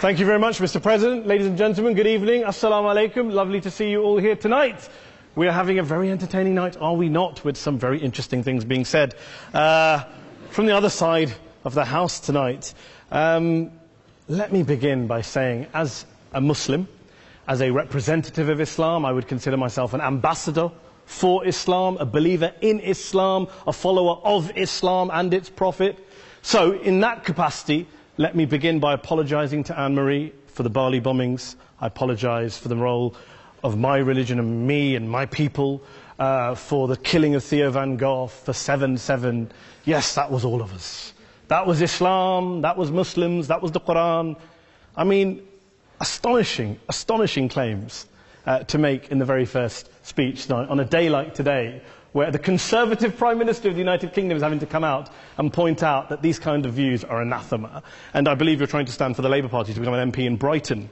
Thank you very much, Mr. President. Ladies and gentlemen, good evening. Assalamu alaikum. Lovely to see you all here tonight. We are having a very entertaining night, are we not, with some very interesting things being said from the other side of the house tonight. Let me begin by saying, as a Muslim, as a representative of Islam, I would consider myself an ambassador for Islam, a believer in Islam, a follower of Islam and its Prophet. So, in that capacity, let me begin by apologizing to Anne-Marie for the Bali bombings. I apologize for the role of my religion and me and my people, for the killing of Theo van Gogh, for 7/7. Yes, that was all of us. That was Islam, that was Muslims, that was the Quran. I mean, astonishing claims to make in the very first speech tonight, on a day like today, where the Conservative Prime Minister of the United Kingdom is having to come out and point out that these kind of views are anathema. And I believe you're trying to stand for the Labour Party to become an MP in Brighton.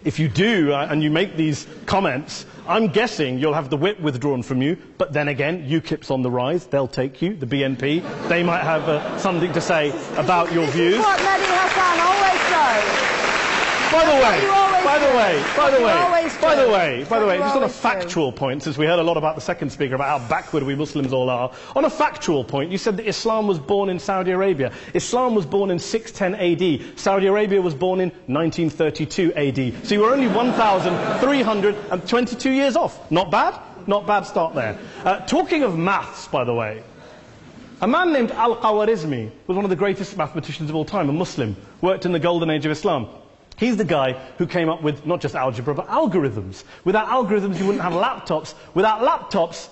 If you do, and you make these comments, I'm guessing you'll have the whip withdrawn from you, but then again, UKIP's on the rise, they'll take you, the BNP, they might have something to say about your views. This is what Mehdi Hasan always does. By the way, just on a factual point, since we heard a lot about the second speaker, about how backward we Muslims all are, on a factual point, you said that Islam was born in Saudi Arabia. Islam was born in 610 AD. Saudi Arabia was born in 1932 AD. So you were only 1,322 years off. Not bad? Not bad start there. Talking of maths, by the way, a man named Al-Khawarizmi was one of the greatest mathematicians of all time, a Muslim, worked in the golden age of Islam. He's the guy who came up with not just algebra, but algorithms. Without algorithms, you wouldn't have laptops. Without laptops,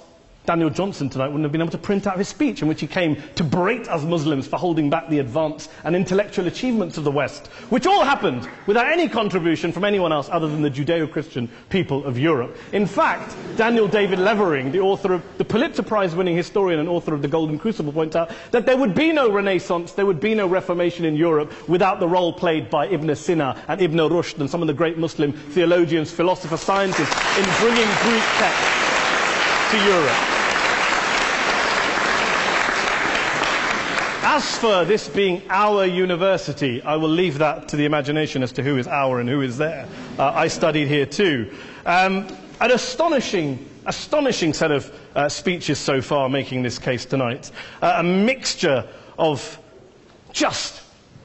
Daniel Johnson tonight wouldn't have been able to print out his speech in which he came to berate us Muslims for holding back the advance and intellectual achievements of the West, which all happened without any contribution from anyone else other than the Judeo-Christian people of Europe. In fact, Daniel David Levering, the author of the Pulitzer Prize-winning historian and author of The Golden Crucible, points out that there would be no Renaissance, there would be no Reformation in Europe without the role played by Ibn Sina and Ibn Rushd and some of the great Muslim theologians, philosophers, scientists in bringing Greek texts to Europe. As for this being our university, I will leave that to the imagination as to who is our and who is there. I studied here too. An astonishing set of speeches so far making this case tonight. A mixture of just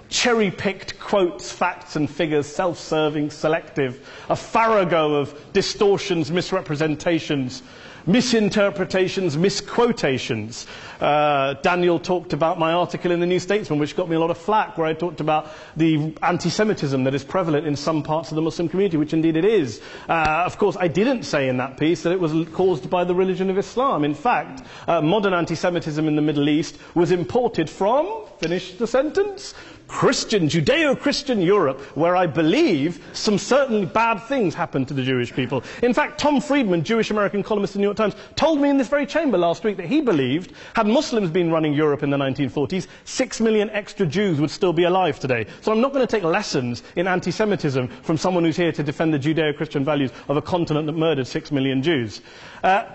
cherry-picked quotes, facts and figures, self-serving, selective, a farrago of distortions, misrepresentations, misinterpretations, misquotations. Daniel talked about my article in the New Statesman, which got me a lot of flack, where I talked about the anti-Semitism that is prevalent in some parts of the Muslim community, which indeed it is. Of course, I didn't say in that piece that it was caused by the religion of Islam. In fact, modern anti-Semitism in the Middle East was imported from, finish the sentence, Judeo-Christian Europe, where I believe some certainly bad things happened to the Jewish people. In fact, Tom Friedman, Jewish-American columnist in the New York Times, told me in this very chamber last week that he believed, had Muslims been running Europe in the 1940s, 6 million extra Jews would still be alive today. So I'm not going to take lessons in anti-Semitism from someone who's here to defend the Judeo-Christian values of a continent that murdered 6 million Jews.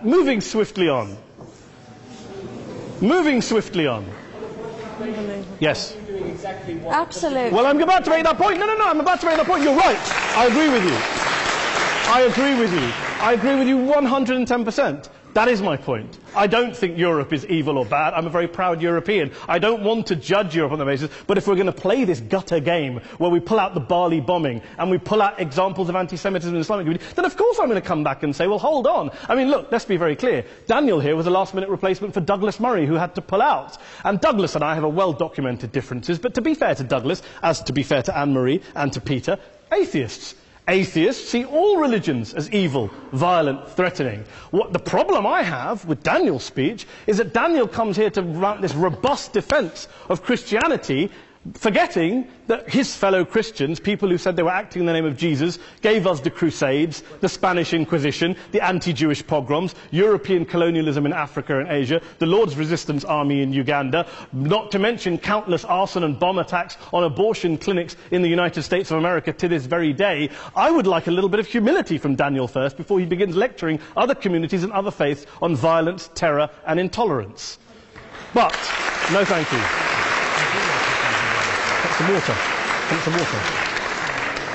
Moving swiftly on. Yes. Absolutely. Well, I'm about to make that point. No, I'm about to make that point. You're right. I agree with you 110%. That is my point. I don't think Europe is evil or bad. I'm a very proud European. I don't want to judge Europe on that basis, but if we're going to play this gutter game where we pull out the Bali bombing and we pull out examples of anti-Semitism in the Islamic community, then of course I'm going to come back and say, well, hold on. I mean, look, let's be very clear. Daniel here was a last-minute replacement for Douglas Murray, who had to pull out. And Douglas and I have a well-documented differences, but to be fair to Douglas, as to be fair to Anne-Marie and to Peter, atheists. Atheists see all religions as evil, violent, threatening. What the problem I have with Daniel's speech is that Daniel comes here to run this robust defense of Christianity, forgetting that his fellow Christians, people who said they were acting in the name of Jesus, gave us the Crusades, the Spanish Inquisition, the anti-Jewish pogroms, European colonialism in Africa and Asia, the Lord's Resistance Army in Uganda, not to mention countless arson and bomb attacks on abortion clinics in the United States of America to this very day. I would like a little bit of humility from Daniel first before he begins lecturing other communities and other faiths on violence, terror and intolerance. But, no thank you. Some water.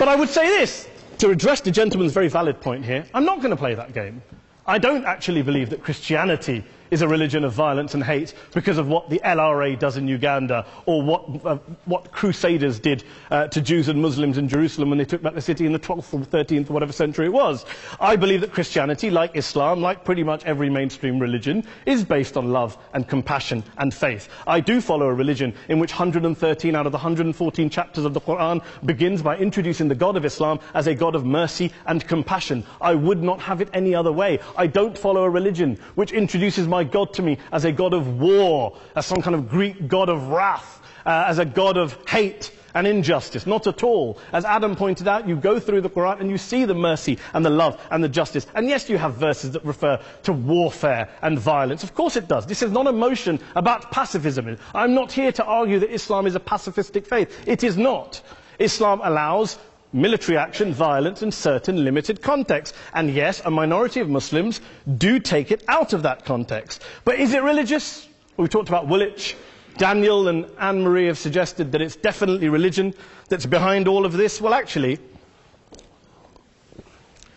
But I would say this, to address the gentleman's very valid point here, I'm not going to play that game. I don't actually believe that Christianity is a religion of violence and hate because of what the LRA does in Uganda or what Crusaders did to Jews and Muslims in Jerusalem when they took back the city in the 12th or 13th or whatever century it was. I believe that Christianity, like Islam, like pretty much every mainstream religion, is based on love and compassion and faith. I do follow a religion in which 113 out of the 114 chapters of the Quran begins by introducing the God of Islam as a God of mercy and compassion. I would not have it any other way. I don't follow a religion which introduces my God to me as a God of war, as some kind of Greek God of wrath, as a God of hate and injustice. Not at all. As Adam pointed out, you go through the Quran and you see the mercy and the love and the justice. And yes, you have verses that refer to warfare and violence. Of course it does. This is not a motion about pacifism. I'm not here to argue that Islam is a pacifistic faith. It is not. Islam allows military action, violence in certain limited contexts. And yes, a minority of Muslims do take it out of that context. But is it religious? We talked about Woolwich. Daniel and Anne-Marie have suggested that it's definitely religion that's behind all of this. Well, actually,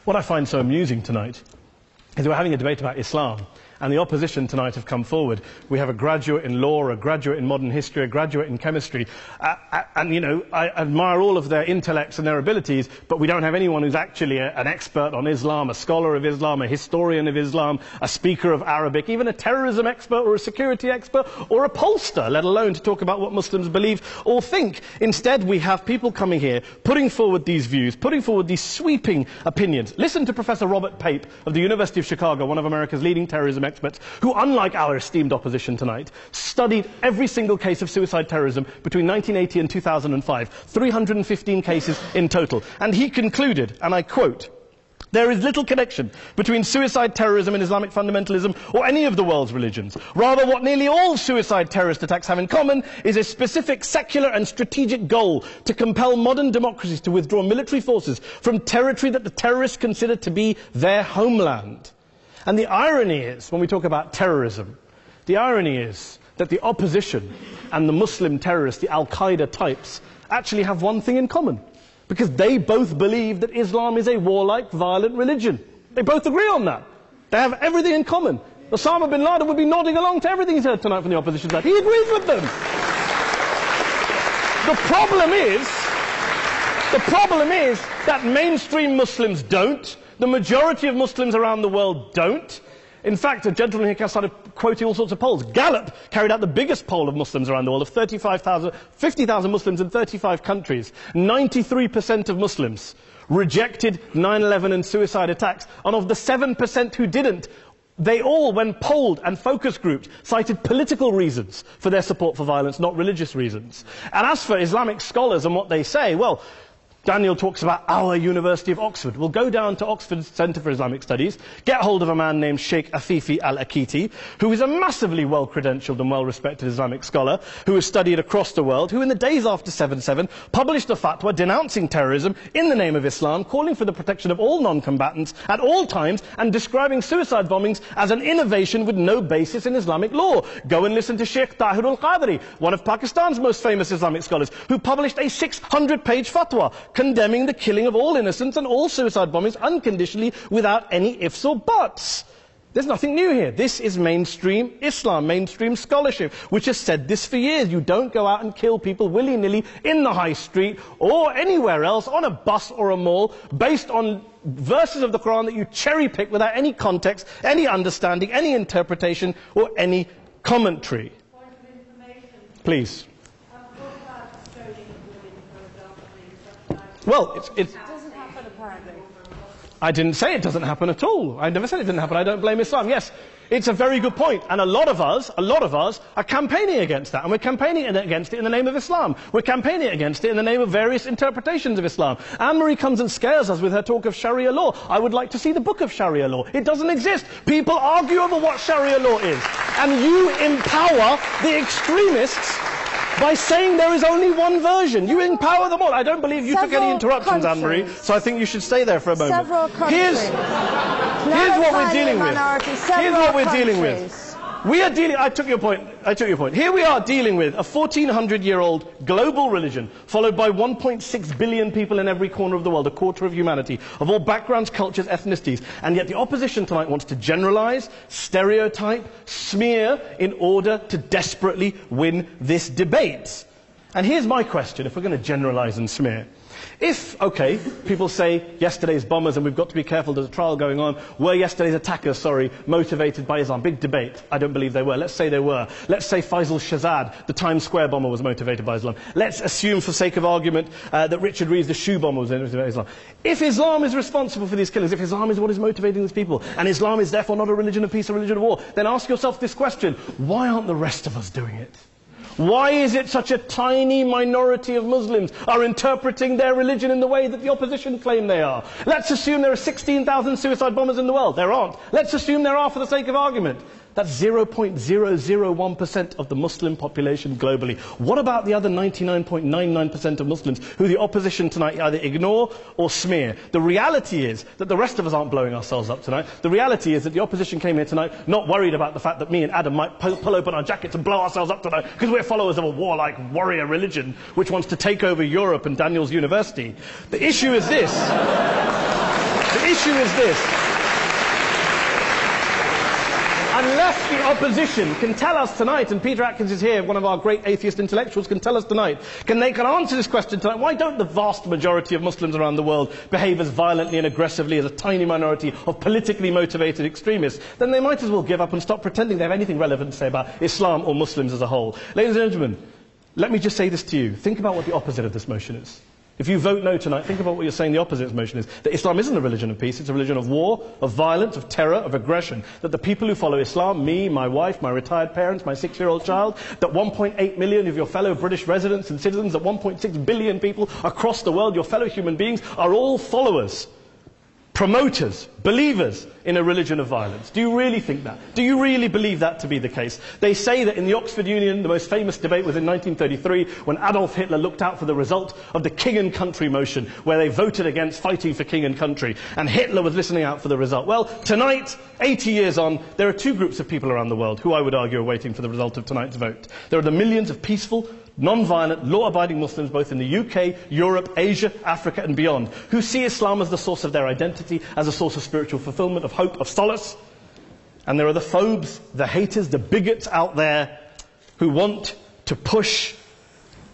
what I find so amusing tonight is we're having a debate about Islam. And the opposition tonight have come forward. We have a graduate in law, a graduate in modern history, a graduate in chemistry. And, you know, I admire all of their intellects and their abilities, but we don't have anyone who's actually an expert on Islam, a scholar of Islam, a historian of Islam, a speaker of Arabic, even a terrorism expert or a security expert or a pollster, let alone to talk about what Muslims believe or think. Instead, we have people coming here, putting forward these views, putting forward these sweeping opinions. Listen to Professor Robert Pape of the University of Chicago, one of America's leading terrorism experts, who, unlike our esteemed opposition tonight, studied every single case of suicide terrorism between 1980 and 2005, 315 cases in total. And he concluded, and I quote, "There is little connection between suicide terrorism and Islamic fundamentalism or any of the world's religions. Rather, what nearly all suicide terrorist attacks have in common is a specific secular and strategic goal to compel modern democracies to withdraw military forces from territory that the terrorists consider to be their homeland." And the irony is, when we talk about terrorism, the irony is that the opposition and the Muslim terrorists, the Al-Qaeda types, actually have one thing in common. Because they both believe that Islam is a warlike, violent religion. They both agree on that. They have everything in common. Osama bin Laden would be nodding along to everything he's heard tonight from the opposition side. He agrees with them. The problem is that mainstream Muslims don't. The majority of Muslims around the world don't. In fact, a gentleman here started quoting all sorts of polls. Gallup carried out the biggest poll of Muslims around the world, of 50,000 Muslims in 35 countries. 93% of Muslims rejected 9/11 and suicide attacks. And of the 7% who didn't, they all, when polled and focus grouped, cited political reasons for their support for violence, not religious reasons. And as for Islamic scholars and what they say, well, Daniel talks about our University of Oxford. We'll go down to Oxford's Centre for Islamic Studies, get hold of a man named Sheikh Afifi al-Akiti, who is a massively well-credentialed and well-respected Islamic scholar, who has studied across the world, who in the days after 7/7 published a fatwa denouncing terrorism in the name of Islam, calling for the protection of all non-combatants at all times, and describing suicide bombings as an innovation with no basis in Islamic law. Go and listen to Sheikh Tahir al-Qadri, one of Pakistan's most famous Islamic scholars, who published a 600-page fatwa condemning the killing of all innocents and all suicide bombings unconditionally without any ifs or buts. There's nothing new here. This is mainstream Islam, mainstream scholarship, which has said this for years. You don't go out and kill people willy-nilly in the high street or anywhere else, on a bus or a mall, based on verses of the Quran that you cherry-pick without any context, any understanding, any interpretation, or any commentary. Point of information. Please. Well, it doesn't happen, apparently. I didn't say it doesn't happen at all. I never said it didn't happen. I don't blame Islam. Yes, it's a very good point. And a lot of us are campaigning against that. And we're campaigning against it in the name of Islam. We're campaigning against it in the name of various interpretations of Islam. Anne-Marie comes and scares us with her talk of Sharia law. I would like to see the book of Sharia law. It doesn't exist. People argue over what Sharia law is. And you empower the extremists by saying there is only one version. You empower them all. I don't believe you took any interruptions, Anne-Marie, so I think you should stay there for a moment. Here's what we're dealing with. Here's what we're dealing with. We are dealing, I took your point. Here we are dealing with a 1400-year-old global religion, followed by 1.6 billion people in every corner of the world, a quarter of humanity, of all backgrounds, cultures, ethnicities. And yet the opposition tonight wants to generalize, stereotype, smear in order to desperately win this debate. And here's my question, if we're going to generalize and smear. If, okay, people say yesterday's bombers, and we've got to be careful, there's a trial going on, were yesterday's attackers, motivated by Islam? Big debate. I don't believe they were. Let's say they were. Let's say Faisal Shahzad, the Times Square bomber, was motivated by Islam. Let's assume, for sake of argument, that Richard Reeves, the shoe bomber, was motivated by Islam. If Islam is responsible for these killings, if Islam is what is motivating these people, and Islam is therefore not a religion of peace, a religion of war, then ask yourself this question: why aren't the rest of us doing it? Why is it such a tiny minority of Muslims are interpreting their religion in the way that the opposition claim they are? Let's assume there are 16,000 suicide bombers in the world. There aren't. Let's assume there are for the sake of argument. That's 0.001% of the Muslim population globally. What about the other 99.99% of Muslims who the opposition tonight either ignore or smear? The reality is that the rest of us aren't blowing ourselves up tonight. The reality is that the opposition came here tonight not worried about the fact that me and Adam might pull open our jackets and blow ourselves up tonight because we're followers of a warlike warrior religion which wants to take over Europe and Daniel's university. The issue is this. The issue is this. Unless the opposition can tell us tonight, and Peter Atkins is here, one of our great atheist intellectuals, can tell us tonight, can answer this question tonight: why don't the vast majority of Muslims around the world behave as violently and aggressively as a tiny minority of politically motivated extremists? Then they might as well give up and stop pretending they have anything relevant to say about Islam or Muslims as a whole. Ladies and gentlemen, let me just say this to you. Think about what the opposite of this motion is. If you vote no tonight, think about what you're saying the opposite of this motion is. That Islam isn't a religion of peace, it's a religion of war, of violence, of terror, of aggression. That the people who follow Islam, me, my wife, my retired parents, my 6-year-old child, that 1.8 million of your fellow British residents and citizens, that 1.6 billion people across the world, your fellow human beings, are all followers, promoters, believers in a religion of violence. Do you really think that? Do you really believe that to be the case? They say that in the Oxford Union, the most famous debate was in 1933, when Adolf Hitler looked out for the result of the King and Country motion, where they voted against fighting for King and Country, and Hitler was listening out for the result. Well, tonight, 80 years on, there are two groups of people around the world who I would argue are waiting for the result of tonight's vote. There are the millions of peaceful, non-violent, law-abiding Muslims both in the UK, Europe, Asia, Africa and beyond, who see Islam as the source of their identity, as a source of spiritual fulfillment, of hope, of solace. And there are the phobes, the haters, the bigots out there who want to push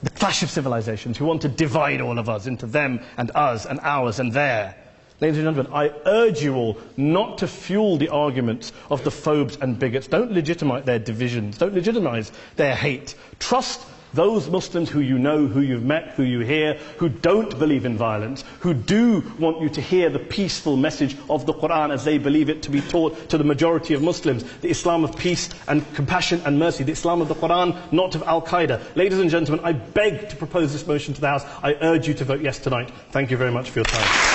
the clash of civilizations, who want to divide all of us into them and us and ours and their. Ladies and gentlemen, I urge you all not to fuel the arguments of the phobes and bigots. Don't legitimize their divisions. Don't legitimize their hate. Trust those Muslims who you know, who you've met, who you hear, who don't believe in violence, who do want you to hear the peaceful message of the Quran as they believe it to be taught to the majority of Muslims, the Islam of peace and compassion and mercy, the Islam of the Quran, not of Al-Qaeda. Ladies and gentlemen, I beg to propose this motion to the House. I urge you to vote yes tonight. Thank you very much for your time.